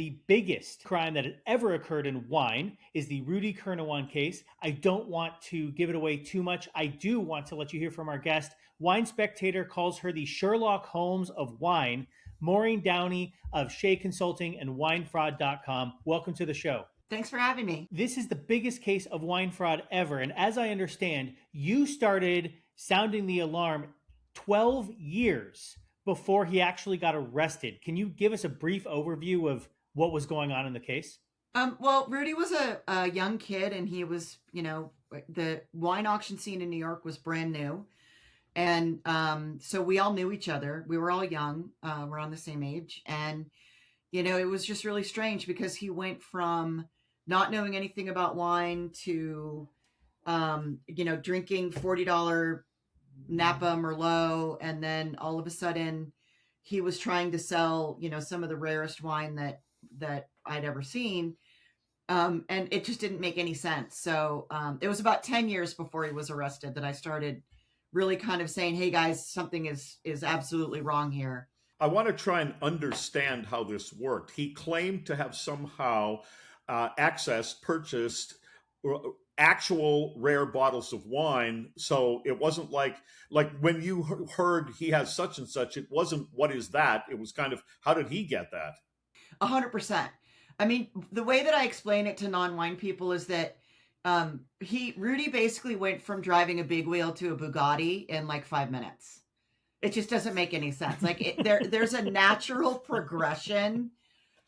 The biggest crime that had ever occurred in wine is the Rudy Kurniawan case. I don't want to give it away too much. I do want to let you hear from our guest. Wine Spectator calls her the Sherlock Holmes of wine. Maureen Downey of Shea Consulting and winefraud.com. Welcome to the show. Thanks for having me. This is the biggest case of wine fraud ever. And as I understand, you started sounding the alarm 12 years before he actually got arrested. Can you give us a brief overview of what was going on in the case? Well, Rudy was a young kid, and he was, the wine auction scene in New York was brand new. And so we all knew each other. We were all young. We're on the same age. And, it was just really strange because he went from not knowing anything about wine to, drinking $40 Napa Merlot. And then all of a sudden he was trying to sell, some of the rarest wine that I'd ever seen. And it just didn't make any sense. So it was about 10 years before he was arrested that I started really kind of saying, hey guys, something is absolutely wrong here. I want to try and understand how this worked. He claimed to have somehow purchased actual rare bottles of wine. So it wasn't like when you heard he has such and such, it wasn't what is that? It was kind of, how did he get that? 100%. I mean, the way that I explain it to non-wine people is that Rudy basically went from driving a big wheel to a Bugatti in like 5 minutes. It just doesn't make any sense. There's a natural progression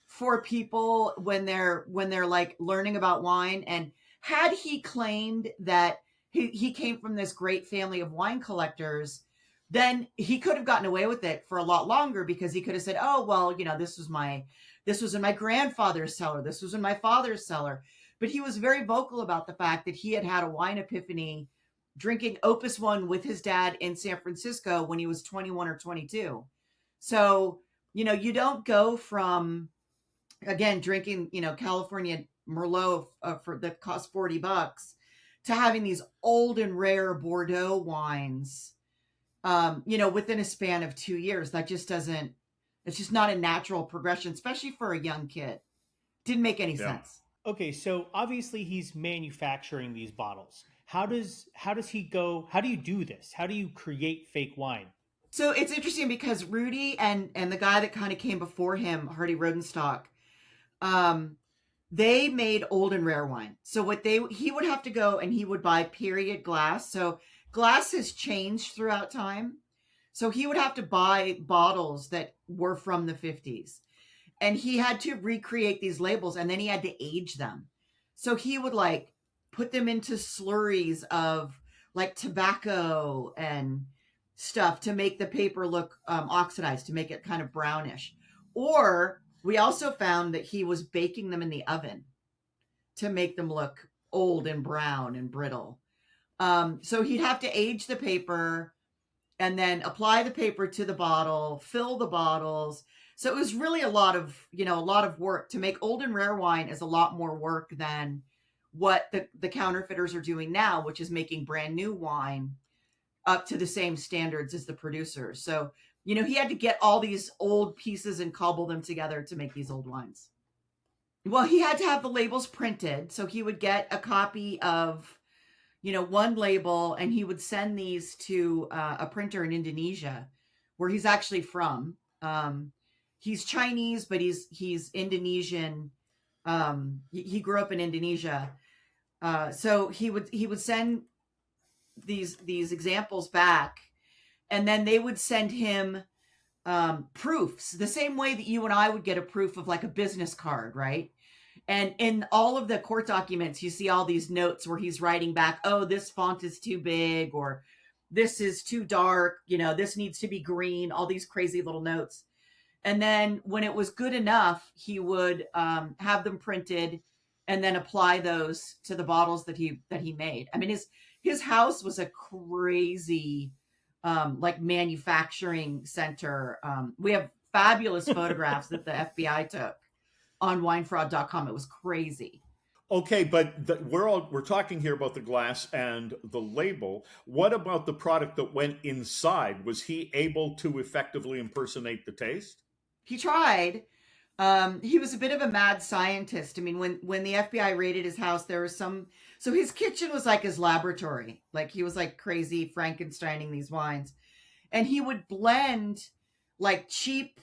for people when they're like learning about wine. And had he claimed that he came from this great family of wine collectors, then he could have gotten away with it for a lot longer, because he could have said, oh, well, this was in my grandfather's cellar. This was in my father's cellar. But he was very vocal about the fact that he had had a wine epiphany drinking Opus One with his dad in San Francisco when he was 21 or 22. So, you don't go from, again, drinking, California Merlot that costs $40 to having these old and rare Bordeaux wines, within a span of 2 years. That just doesn't, it's just not a natural progression, especially for a young kid. Didn't make any sense. Okay, so obviously he's manufacturing these bottles. How does he go? How do you do this? How do you create fake wine? So it's interesting because Rudy and the guy that kind of came before him, Hardy Rodenstock, they made old and rare wine. So he would have to go and he would buy period glass. So glass has changed throughout time. So he would have to buy bottles that were from the 50s. And he had to recreate these labels, and then he had to age them. So he would put them into slurries of tobacco and stuff to make the paper look oxidized, to make it kind of brownish. Or we also found that he was baking them in the oven to make them look old and brown and brittle. So he'd have to age the paper and then apply the paper to the bottle, fill the bottles. So it was really a lot of work. To make old and rare wine is a lot more work than what the counterfeiters are doing now, which is making brand new wine up to the same standards as the producers. So, he had to get all these old pieces and cobble them together to make these old wines. Well, he had to have the labels printed. So he would get a copy of, one label, and he would send these to a printer in Indonesia, where he's actually from. He's Chinese, but he's Indonesian. He grew up in Indonesia. So he would send these examples back, and then they would send him proofs, the same way that you and I would get a proof of a business card, right? And in all of the court documents, you see all these notes where he's writing back, oh, this font is too big, or this is too dark, this needs to be green, all these crazy little notes. And then when it was good enough, he would have them printed and then apply those to the bottles that he made. I mean, his house was a crazy manufacturing center. We have fabulous photographs that the FBI took on winefraud.com. It was crazy. Okay, but we're talking here about the glass and the label. What about the product that went inside? Was he able to effectively impersonate the taste? He tried. He was a bit of a mad scientist. I mean, when the FBI raided his house, there was some. So his kitchen was like his laboratory. Like he was like crazy Frankensteining these wines, and he would blend like cheap.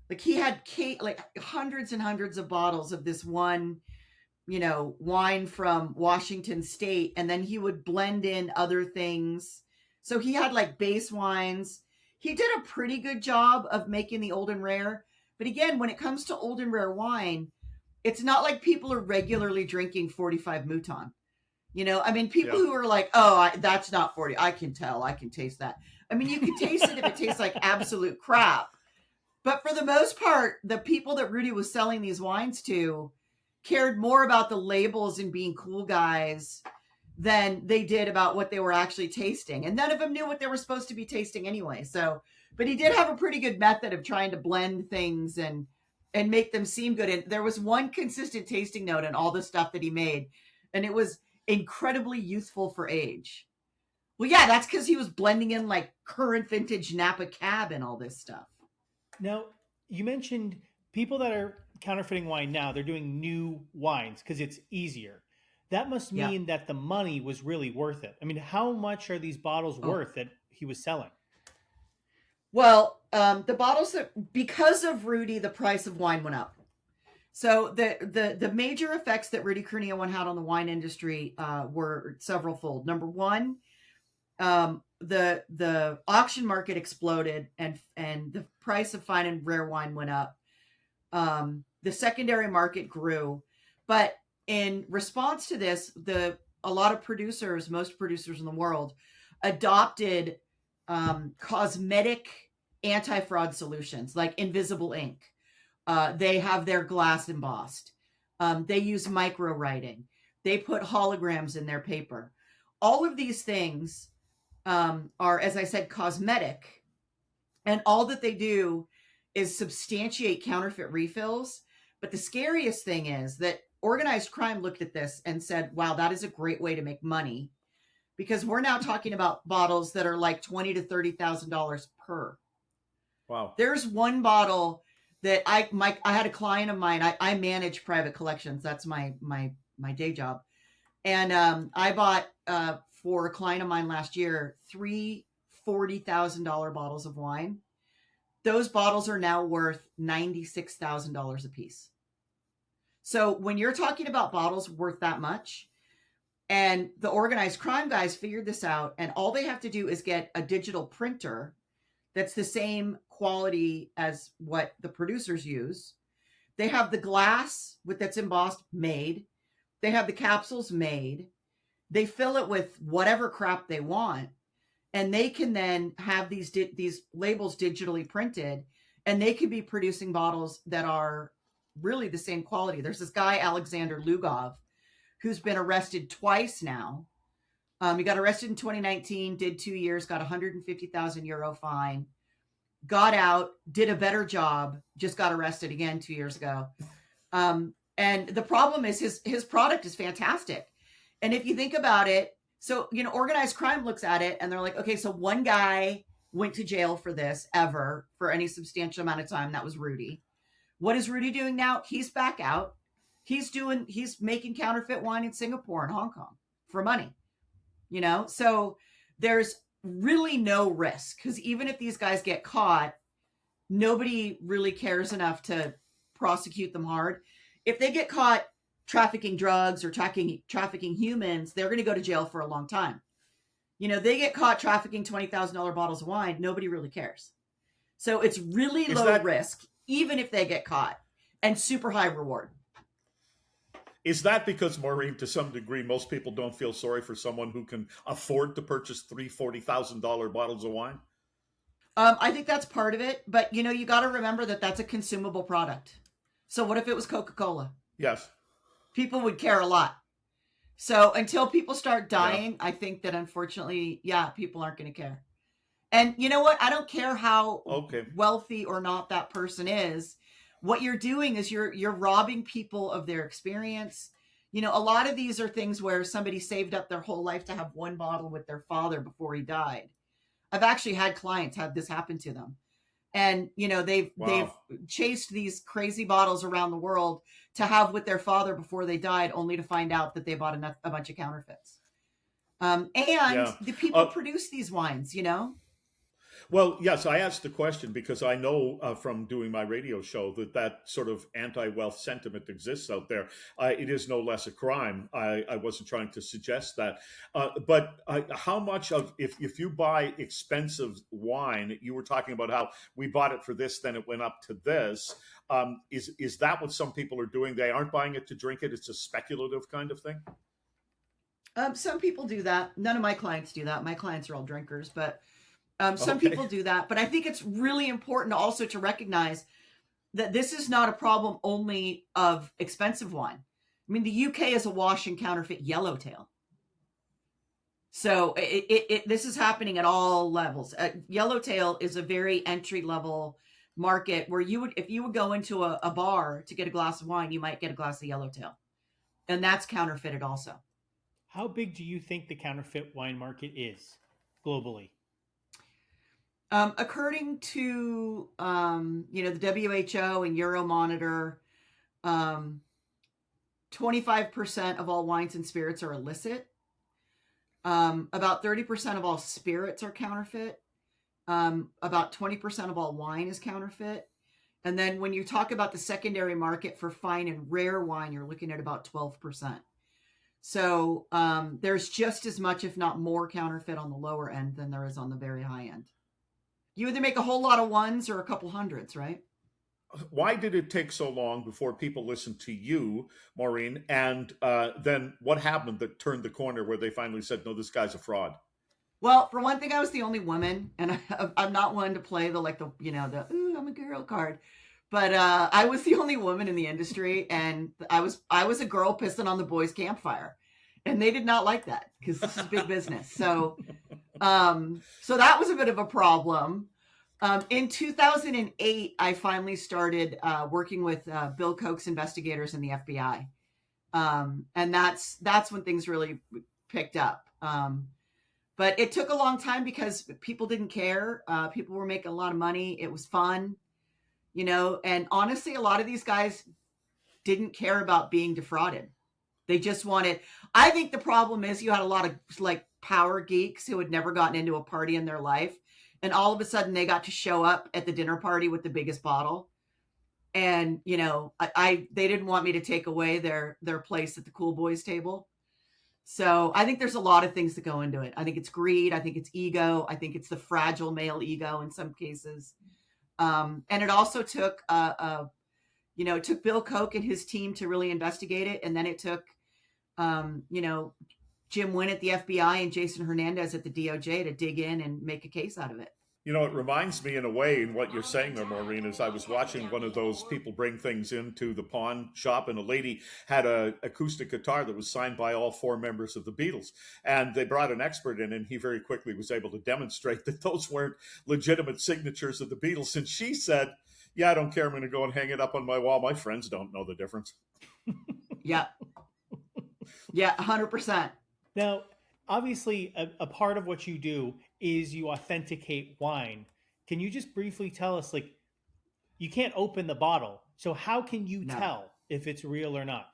Like he had like hundreds and hundreds of bottles of this one, wine from Washington State, and then he would blend in other things. So he had like base wines. He did a pretty good job of making the old and rare. But again, when it comes to old and rare wine, it's not like people are regularly drinking 45 Mouton. I mean, people who are like, oh, that's not 40. I can tell. I can taste that. I mean, you can taste it if it tastes like absolute crap. But for the most part, the people that Rudy was selling these wines to cared more about the labels and being cool guys than they did about what they were actually tasting. And none of them knew what they were supposed to be tasting anyway. So, but he did have a pretty good method of trying to blend things and make them seem good. And there was one consistent tasting note in all the stuff that he made, and it was incredibly youthful for age. Well, yeah, that's because he was blending in like current vintage Napa Cab and all this stuff. Now, you mentioned people that are counterfeiting wine now, they're doing new wines because it's easier. That must mean that the money was really worth it. I mean, how much are these bottles worth that he was selling? Well, the bottles because of Rudy, the price of wine went up. So the major effects that Rudy Kurniawan had on the wine industry were several fold. Number one, the auction market exploded and the price of fine and rare wine went up. The secondary market grew, but in response to this, a lot of producers, most producers in the world, adopted cosmetic anti-fraud solutions like invisible ink. They have their glass embossed. They use micro writing. They put holograms in their paper. All of these things are, as I said, cosmetic. And all that they do is substantiate counterfeit refills. But the scariest thing is that organized crime looked at this and said, wow, that is a great way to make money. Because we're now talking about bottles that are like $20,000 to $30,000 per. Wow. There's one bottle that I had a client of mine. I manage private collections. That's my day job. And I bought for a client of mine last year, 3 $40,000 bottles of wine. Those bottles are now worth $96,000 a piece. So when you're talking about bottles worth that much, and the organized crime guys figured this out, and all they have to do is get a digital printer that's the same quality as what the producers use. They have the glass that's embossed made. They have the capsules made. They fill it with whatever crap they want. And they can then have these labels digitally printed, and they can be producing bottles that are really the same quality. There's this guy, Alexander Lugov, who's been arrested twice now. He got arrested in 2019, did 2 years, got 150,000 euro fine, got out, did a better job, just got arrested again 2 years ago. And the problem is his product is fantastic. And if you think about it, so, organized crime looks at it and they're like, okay, so one guy went to jail for this ever for any substantial amount of time. That was Rudy. What is Rudy doing now? He's back out. He's making counterfeit wine in Singapore and Hong Kong for money, so there's really no risk, because even if these guys get caught, nobody really cares enough to prosecute them hard. If they get caught trafficking drugs or trafficking humans, they're going to go to jail for a long time. They get caught trafficking $20,000 bottles of wine, nobody really cares. So it's really low risk, even if they get caught, and super high reward. Is that because, Maureen, to some degree, most people don't feel sorry for someone who can afford to purchase $40,000 bottles of wine? I think that's part of it. But, you got to remember that that's a consumable product. So what if it was Coca-Cola? Yes. People would care a lot. So until people start dying, I think that unfortunately, people aren't going to care. And you know what? I don't care how wealthy or not that person is. What you're doing is you're robbing people of their experience. A lot of these are things where somebody saved up their whole life to have one bottle with their father before he died. I've actually had clients have this happen to them. And, they've Wow. chased these crazy bottles around the world to have with their father before they died, only to find out that they bought a bunch of counterfeits. And Yeah. the people Uh, produce these wines, Well, yes, I asked the question because I know from doing my radio show that sort of anti-wealth sentiment exists out there. It is no less a crime. I wasn't trying to suggest that, but how much of if you buy expensive wine, you were talking about how we bought it for this, then it went up to this. Is that what some people are doing? They aren't buying it to drink it. It's a speculative kind of thing. Some people do that. None of my clients do that. My clients are all drinkers, but some Okay. people do that. But I think it's really important also to recognize that this is not a problem only of expensive wine. I mean, the UK is awash in counterfeit yellowtail. So this is happening at all levels. Yellowtail is a very entry level market where if you would go into a bar to get a glass of wine, you might get a glass of yellowtail, and that's counterfeited also. How big do you think the counterfeit wine market is globally? According to the WHO and Euromonitor, 25% of all wines and spirits are illicit. About 30% of all spirits are counterfeit. About 20% of all wine is counterfeit. And then when you talk about the secondary market for fine and rare wine, you're looking at about 12%. So there's just as much, if not more, counterfeit on the lower end than there is on the very high end. You either make a whole lot of ones or a couple hundreds, right? Why did it take so long before people listened to you, Maureen? And then what happened that turned the corner where they finally said, no, this guy's a fraud? Well, for one thing, I was the only woman, and I'm not one to play the ooh, I'm a girl card. But I was the only woman in the industry, and I was a girl pissing on the boys' campfire, and they did not like that because this is big business. So that was a bit of a problem. In 2008, I finally started working with Bill Koch's investigators in the FBI, and that's when things really picked up. But it took a long time because people didn't care. People were making a lot of money. It was fun, and honestly, a lot of these guys didn't care about being defrauded. They just wanted, I think the problem is you had a lot of like power geeks who had never gotten into a party in their life. And all of a sudden they got to show up at the dinner party with the biggest bottle. And, they didn't want me to take away their place at the cool boys table. So I think there's a lot of things that go into it. I think it's greed. I think it's ego. I think it's the fragile male ego in some cases. And it also took, it took Bill Koch and his team to really investigate it. And then it took, Jim Wynn at the FBI and Jason Hernandez at the DOJ to dig in and make a case out of it. It reminds me in a way in what you're saying there, Maureen, is I was watching one of those people bring things into the pawn shop, and a lady had an acoustic guitar that was signed by all 4 members of the Beatles. And they brought an expert in, and he very quickly was able to demonstrate that those weren't legitimate signatures of the Beatles. And she said, yeah, I don't care. I'm going to go and hang it up on my wall. My friends don't know the difference. Yeah. Yeah, 100%. Now, obviously, a part of what you do is you authenticate wine. Can you just briefly tell us, you can't open the bottle. So how can you tell if it's real or not?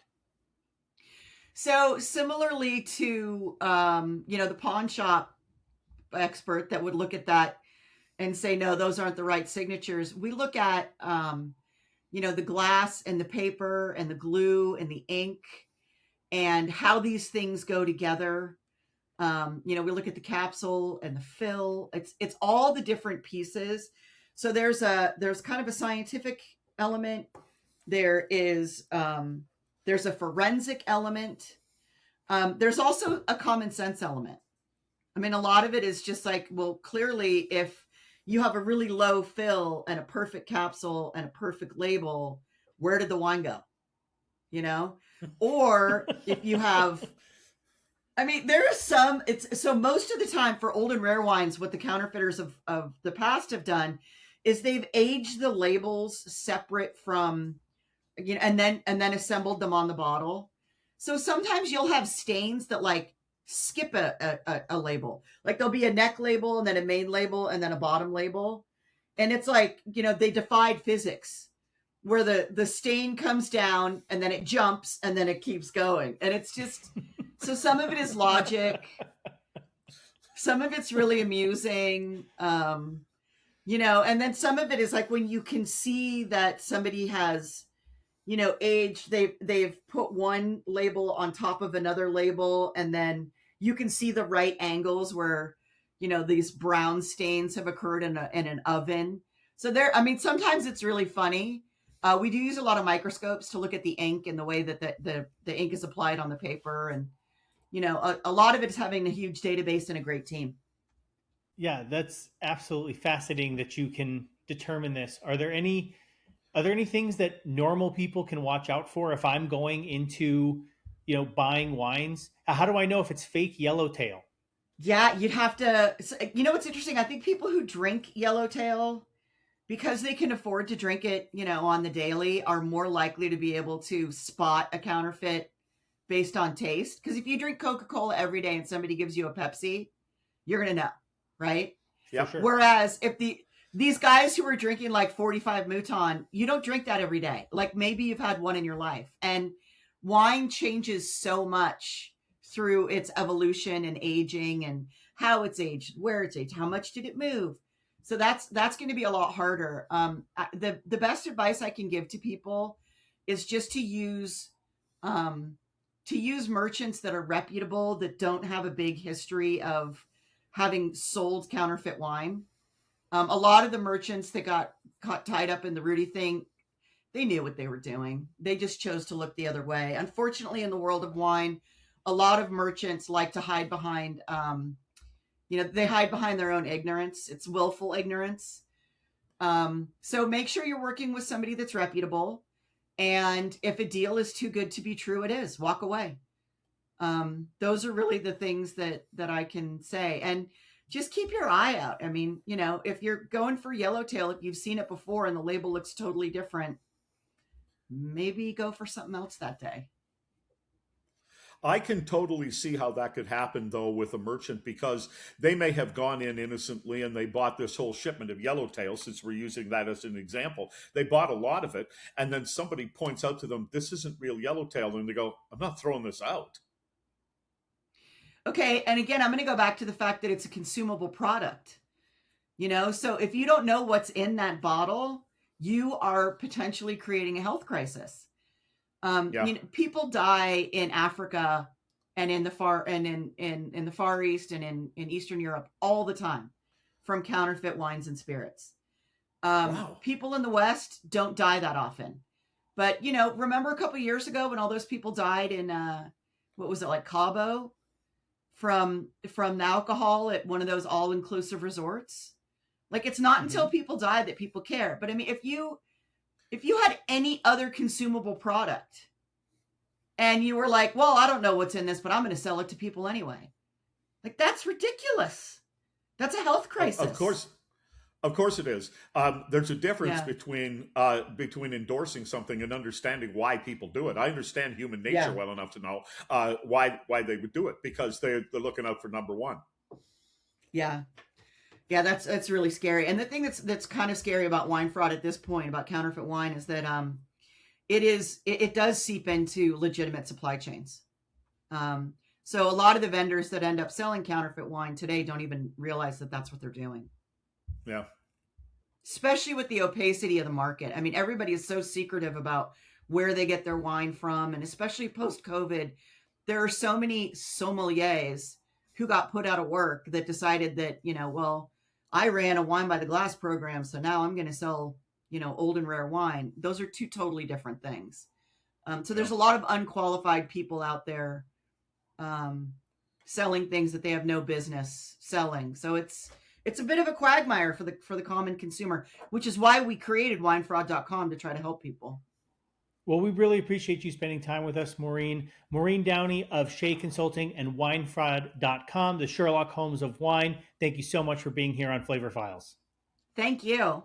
So similarly to, the pawn shop expert that would look at that and say, no, those aren't the right signatures. We look at, the glass and the paper and the glue and the ink and how these things go together. We look at the capsule and the fill. It's all the different pieces. So there's kind of a scientific element. There's a forensic element. There's also a common sense element. I mean, a lot of it is just like, well, clearly if you have a really low fill and a perfect capsule and a perfect label, where did the wine go? Or if you have, there are some, so most of the time for old and rare wines, what the counterfeiters of the past have done is they've aged the labels separate from, and then assembled them on the bottle. So sometimes you'll have stains that skip a label. Like there'll be a neck label and then a main label and then a bottom label. And it's like, they defied physics where the stain comes down and then it jumps and then it keeps going. And it's just, so some of it is logic. Some of it's really amusing. And then some of it is like when you can see that somebody has, aged, they've put one label on top of another label, and then you can see the right angles where, these brown stains have occurred in an oven. So sometimes it's really funny. We do use a lot of microscopes to look at the ink and the way that the ink is applied on the paper. And, a lot of it is having a huge database and a great team. Yeah, that's absolutely fascinating that you can determine this. Are there any things that normal people can watch out for if I'm going into, buying wines? How do I know if it's fake yellowtail? Yeah, you'd have to, what's interesting? I think people who drink yellowtail, because they can afford to drink it, on the daily, are more likely to be able to spot a counterfeit based on taste. Because if you drink Coca-Cola every day and somebody gives you a Pepsi, you're going to know, right? Yeah. For sure. Whereas if these guys who are drinking like 45 Mouton, you don't drink that every day. Like maybe you've had one in your life. And wine changes so much through its evolution and aging and how it's aged, where it's aged, how much did it move. So that's going to be a lot harder. The best advice I can give to people is just to use merchants that are reputable, that don't have a big history of having sold counterfeit wine. A lot of the merchants that got caught tied up in the Rudy thing, they knew what they were doing. They just chose to look the other way. Unfortunately, in the world of wine, a lot of merchants like to hide behind, they hide behind their own ignorance. It's willful ignorance. So make sure you're working with somebody that's reputable. And if a deal is too good to be true, it is. Walk away. Those are really the things that I can say. And just keep your eye out. I mean, if you're going for yellowtail, if you've seen it before and the label looks totally different, maybe go for something else that day. I can totally see how that could happen, though, with a merchant, because they may have gone in innocently and they bought this whole shipment of yellowtail, since we're using that as an example. They bought a lot of it, and then somebody points out to them, this isn't real yellowtail, and they go, I'm not throwing this out. Okay, and again, I'm going to go back to the fact that it's a consumable product. So if you don't know what's in that bottle, you are potentially creating a health crisis. People die in Africa and in the far East and in Eastern Europe all the time from counterfeit wines and spirits. Wow. People in the West don't die that often, but remember a couple of years ago when all those people died in what was it, like Cabo, from the alcohol at one of those all-inclusive resorts? Like, it's not until people die that people care. But I mean, if you had any other consumable product and you were like, well, I don't know what's in this, but I'm going to sell it to people anyway. Like, that's ridiculous. That's a health crisis. Of course it is. There's a difference between endorsing something and understanding why people do it. I understand human nature well enough to know why they would do it, because they're looking out for number one. Yeah. Yeah, that's really scary. And the thing that's kind of scary about wine fraud at this point, about counterfeit wine, is that it does seep into legitimate supply chains. So a lot of the vendors that end up selling counterfeit wine today don't even realize that that's what they're doing. Yeah. Especially with the opacity of the market. I mean, everybody is so secretive about where they get their wine from, and especially post-COVID, there are so many sommeliers who got put out of work that decided that, well, I ran a wine by the glass program, so now I'm going to sell, old and rare wine. Those are two totally different things. So there's a lot of unqualified people out there selling things that they have no business selling. So it's a bit of a quagmire for the common consumer, which is why we created winefraud.com, to try to help people. Well, we really appreciate you spending time with us, Maureen. Maureen Downey of Shea Consulting and winefraud.com, the Sherlock Holmes of wine. Thank you so much for being here on Flavorphiles. Thank you.